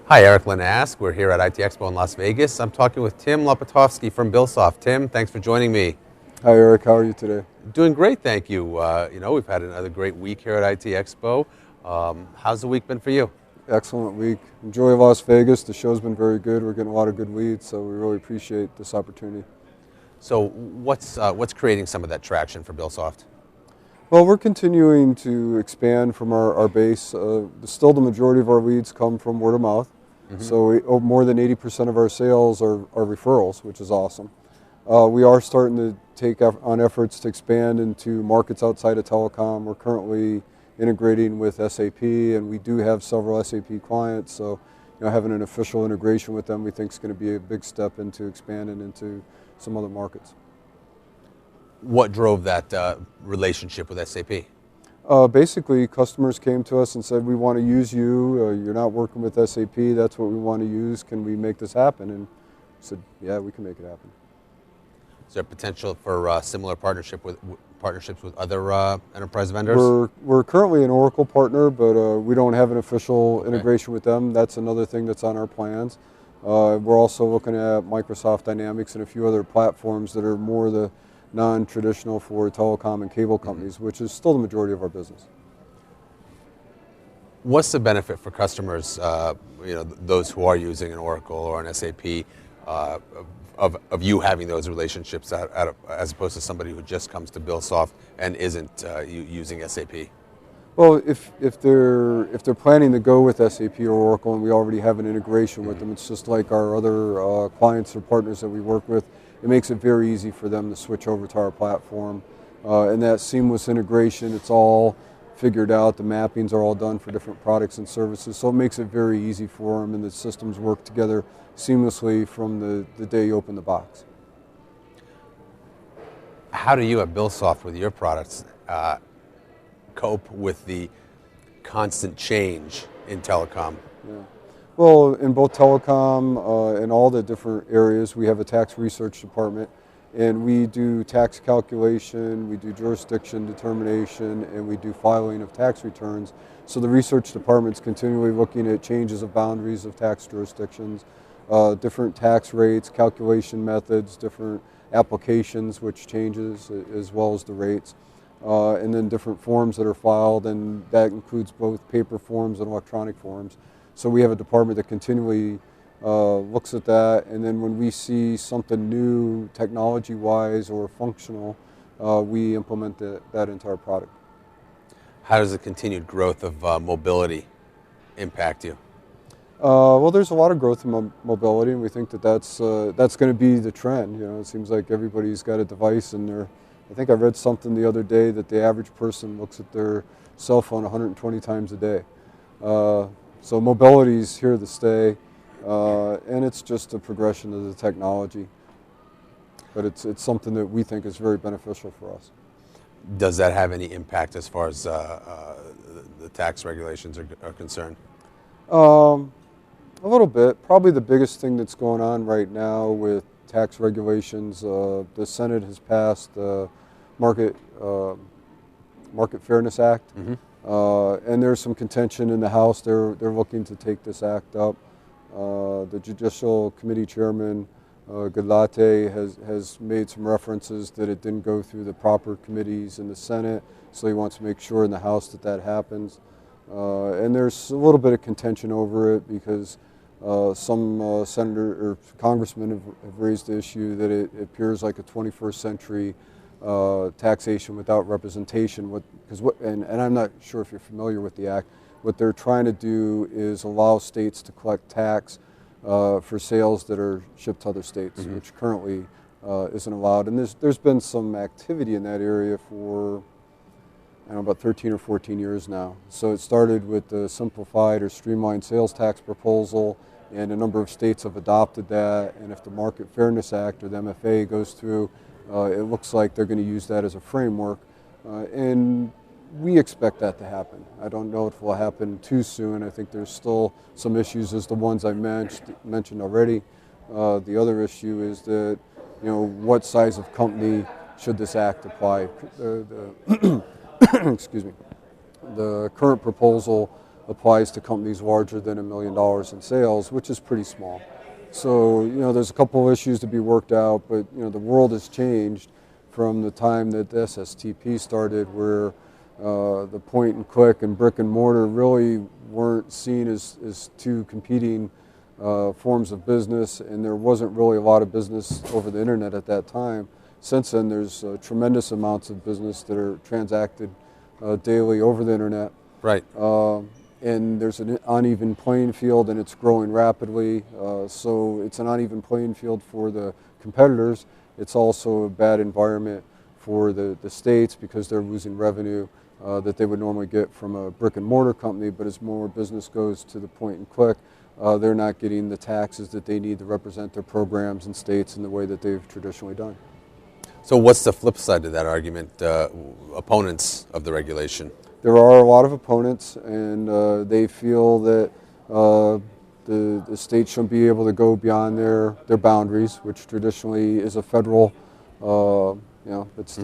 Hi, Eric Linask. We're here at ITEXPO in Las Vegas. I'm talking with Tim Lopatofsky from BillSoft. Tim, thanks for joining me. Hi Eric, how are you today? Doing great, thank you. We've had another great week here at ITEXPO. How's the week been for you? Excellent week. Enjoy Las Vegas. The show's been very good. We're getting a lot of good leads, so we really appreciate this opportunity. So, what's creating some of that traction for BillSoft? Well, we're continuing to expand from our base. Still, the majority of our leads come from word of mouth. So more than 80% of our sales are referrals, which is awesome. We are starting to take on efforts to expand into markets outside of telecom. We're currently integrating with SAP, and we do have several SAP clients. So, having an official integration with them, we think is going to be a big step into expanding into some other markets. What drove that relationship with SAP? Basically, customers came to us and said, "We want to use you. You're not working with SAP. That's what we want to use. Can we make this happen?" And we said, "Yeah, we can make it happen." Is there potential for similar partnerships with other enterprise vendors? We're currently an Oracle partner, but we don't have an official integration with them. That's another thing that's on our plans. We're also looking at Microsoft Dynamics and a few other platforms that are more the non-traditional for telecom and cable companies, which is still the majority of our business. What's the benefit for customers, those who are using an Oracle or an SAP, of you having those relationships as opposed to somebody who just comes to BillSoft and isn't using SAP? Well, if they're planning to go with SAP or Oracle and we already have an integration with them, it's just like our other clients or partners that we work with. It makes it very easy for them to switch over to our platform. And that seamless integration, it's all figured out. The mappings are all done for different products and services. So it makes it very easy for them, and the systems work together seamlessly from the day you open the box. How do you at BillSoft with your products cope with the constant change in telecom? Yeah. Well, in both telecom and all the different areas, we have a tax research department, and we do tax calculation, we do jurisdiction determination, and we do filing of tax returns. So the research department's continually looking at changes of boundaries of tax jurisdictions, different tax rates, calculation methods, different applications, which changes as well as the rates. And then different forms that are filed, and that includes both paper forms and electronic forms. So we have a department that continually looks at that, and then when we see something new technology-wise or functional, we implement that into our product. How does the continued growth of mobility impact you? Well, there's a lot of growth in mobility, and we think that's going to be the trend. It seems like everybody's got a device in their. I think I read something the other day that the average person looks at their cell phone 120 times a day. So mobility is here to stay, and it's just a progression of the technology. But it's something that we think is very beneficial for us. Does that have any impact as far as the tax regulations are concerned? A little bit. Probably the biggest thing that's going on right now with tax regulations, the Senate has passed the Market Fairness Act. And there's some contention in the House. They're looking to take this act up. The Judicial Committee Chairman, Galate, has made some references that it didn't go through the proper committees in the Senate, so he wants to make sure in the House that happens. And there's a little bit of contention over it because some senator or congressmen have raised the issue that it appears like a 21st century taxation without representation. And I'm not sure if you're familiar with the act. What they're trying to do is allow states to collect tax for sales that are shipped to other states, which currently isn't allowed. And there's been some activity in that area for about 13 or 14 years now. So it started with the simplified or streamlined sales tax proposal, and a number of states have adopted that. And if the Market Fairness Act or the MFA goes through, it looks like they're going to use that as a framework. And we expect that to happen. I don't know if it will happen too soon. I think there's still some issues as the ones I mentioned already. The other issue is that, what size of company should this act apply? Excuse me. The current proposal applies to companies larger than $1 million in sales, which is pretty small. So, there's a couple of issues to be worked out, but, the world has changed from the time that the SSTP started, where the point and click and brick and mortar really weren't seen as two competing forms of business, and there wasn't really a lot of business over the internet at that time. Since then, there's tremendous amounts of business that are transacted daily over the internet. Right. And there's an uneven playing field, and it's growing rapidly. So it's an uneven playing field for the competitors. It's also a bad environment for the states, because they're losing revenue that they would normally get from a brick and mortar company. But as more business goes to the point and click, they're not getting the taxes that they need to represent their programs in states in the way that they've traditionally done. So what's the flip side to that argument, opponents of the regulation? There are a lot of opponents, and they feel that the state shouldn't be able to go beyond their boundaries, which traditionally is a federal, it's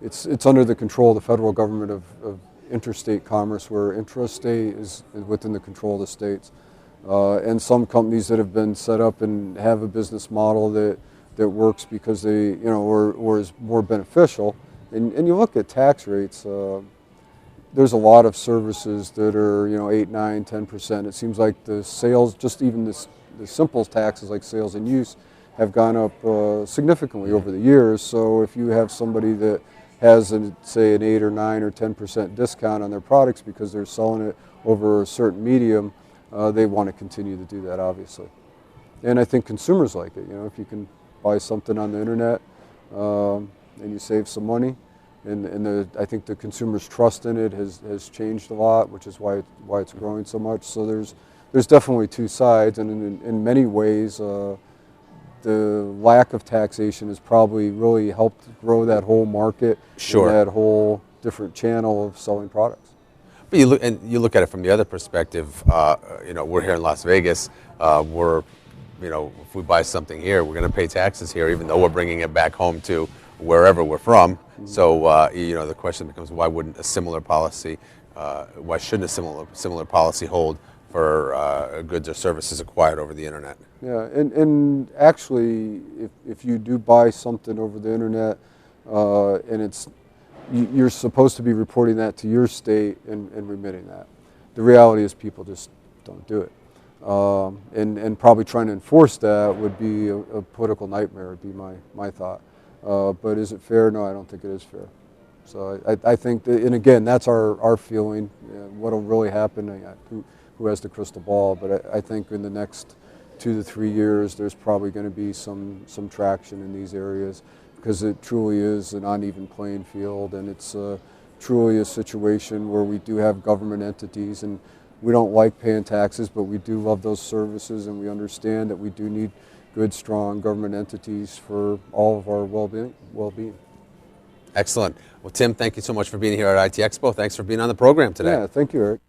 it's under the control of the federal government of interstate commerce, where intrastate is within the control of the states. And some companies that have been set up and have a business model that works because they, or is more beneficial. And you look at tax rates, there's a lot of services that are, 8, 9, 10%. It seems like the sales, just even the simple taxes like sales and use, have gone up significantly over the years. So if you have somebody that has, say, an 8 or 9 or 10% discount on their products because they're selling it over a certain medium, they want to continue to do that, obviously. And I think consumers like it. If you can buy something on the internet and you save some money, and I think the consumer's trust in it has changed a lot, which is why it's growing so much. So there's definitely two sides, and in many ways, the lack of taxation has probably really helped grow that whole market, sure, and that whole different channel of selling products. But you look at it from the other perspective. We're here in Las Vegas. If we buy something here, we're going to pay taxes here, even though we're bringing it back home to wherever we're from. Mm-hmm. So the question becomes, why wouldn't a similar policy? Why shouldn't a similar policy hold for goods or services acquired over the internet? Yeah, and actually, if you do buy something over the internet, and you're supposed to be reporting that to your state and remitting that. The reality is people just don't do it. And probably trying to enforce that would be a political nightmare, would be my thought. But is it fair? No, I don't think it is fair. So I think that, and again, that's our feeling. What will really happen? Who has the crystal ball? But I think in the next 2 to 3 years, there's probably going to be some traction in these areas, because it truly is an uneven playing field, and it's truly a situation where we do have government entities, and we don't like paying taxes, but we do love those services, and we understand that we do need good, strong government entities for all of our well-being. Excellent. Well, Tim, thank you so much for being here at ITEXPO. Thanks for being on the program today. Yeah, thank you, Eric.